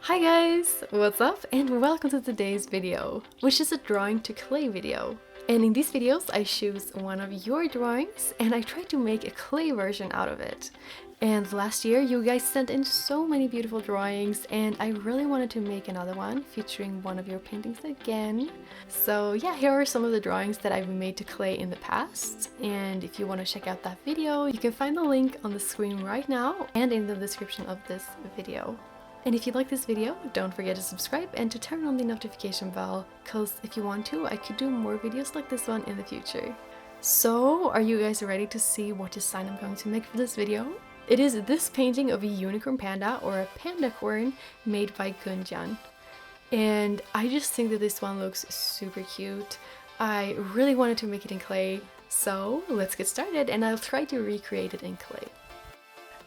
Hi guys, what's up and welcome to today's video, which is a drawing to clay video. And in these videos I choose one of your drawings and I try to make a clay version out of it. And last year you guys sent in so many beautiful drawings and I really wanted to make another one featuring one of your paintings again. So yeah, here are some of the drawings that I've made to clay in the past. And if you want to check out that video, you can find the link on the screen right now and in the description of this video. And if you like this video, don't forget to subscribe and to turn on the notification bell, cause if you want to, I could do more videos like this one in the future. So, are you guys ready to see what design I'm going to make for this video? It is this painting of a unicorn panda or a panda corn made by Gunjan. And I just think that this one looks super cute. I really wanted to make it in clay, so let's get started and I'll try to recreate it in clay.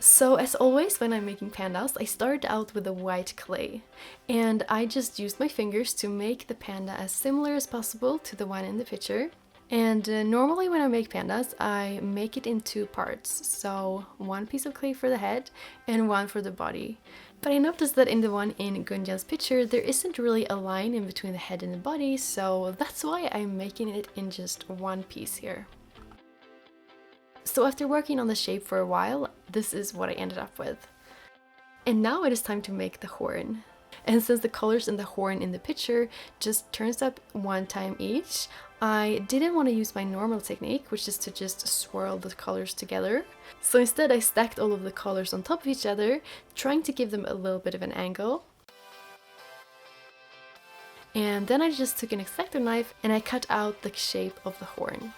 So as always when I'm making pandas, I start out with a white clay and I just used my fingers to make the panda as similar as possible to the one in the picture. And normally when I make pandas, I make it in two parts, so one piece of clay for the head and one for the body. But I noticed that in the one in Gunjan's picture, there isn't really a line in between the head and the body, so that's why I'm making it in just one piece here. So after working on the shape for a while, this is what I ended up with. And now it is time to make the horn. And since the colors in the horn in the picture just turns up one time each, I didn't want to use my normal technique, which is to just swirl the colors together. So instead I stacked all of the colors on top of each other, trying to give them a little bit of an angle. And then I just took an X-Acto knife and I cut out the shape of the horn.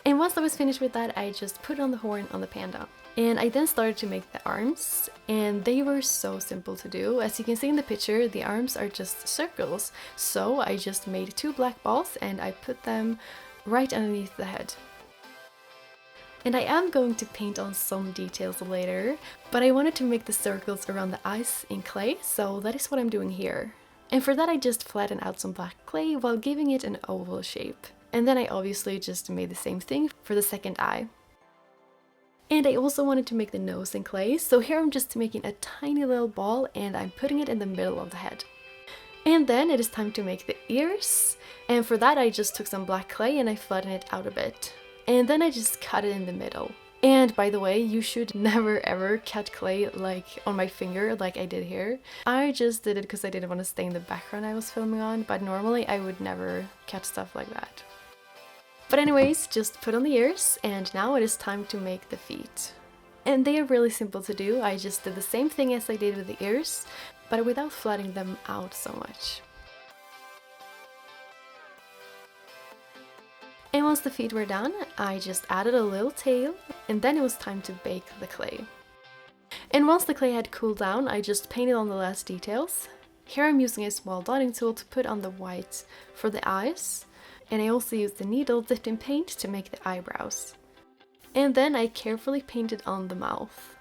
And once I was finished with that, I just put on the horn on the panda. And I then started to make the arms, and they were so simple to do. As you can see in the picture, the arms are just circles. So I just made two black balls and I put them right underneath the head. And I am going to paint on some details later, but I wanted to make the circles around the eyes in clay, so that is what I'm doing here. And for that I just flattened out some black clay while giving it an oval shape. And then I obviously just made the same thing for the second eye. And I also wanted to make the nose in clay, so here I'm just making a tiny little ball and I'm putting it in the middle of the head. And then it is time to make the ears, and for that I just took some black clay and I flattened it out a bit. And then I just cut it in the middle. And by the way, you should never ever cut clay like on my finger like I did here. I just did it because I didn't want to stain the background I was filming on, but normally I would never cut stuff like that. But anyways, just put on the ears and now it is time to make the feet. And they are really simple to do. I just did the same thing as I did with the ears, but without flattening them out so much. And once the feet were done, I just added a little tail and then it was time to bake the clay. And once the clay had cooled down, I just painted on the last details. Here I'm using a small dotting tool to put on the white for the eyes. And I also used the needle dipped in paint to make the eyebrows. And then I carefully painted on the mouth.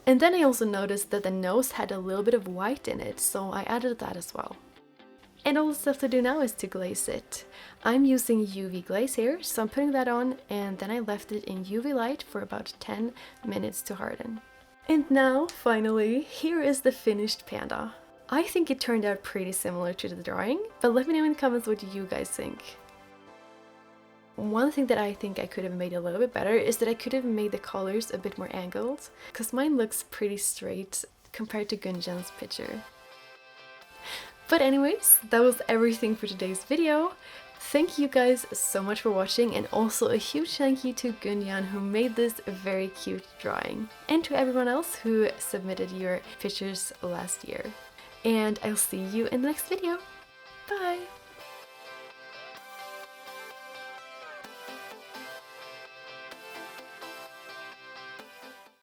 And then I also noticed that the nose had a little bit of white in it, so I added that as well. And all that's left to do now is to glaze it. I'm using UV glaze here, so I'm putting that on and then I left it in UV light for about 10 minutes to harden. And now, finally, here is the finished panda. I think it turned out pretty similar to the drawing, but let me know in the comments what you guys think. One thing that I think I could have made a little bit better is that I could have made the colors a bit more angled, because mine looks pretty straight compared to Gunjan's picture. But anyways, that was everything for today's video. Thank you guys so much for watching, and also a huge thank you to Gunjan who made this very cute drawing, and to everyone else who submitted your pictures last year. And I'll see you in the next video. Bye!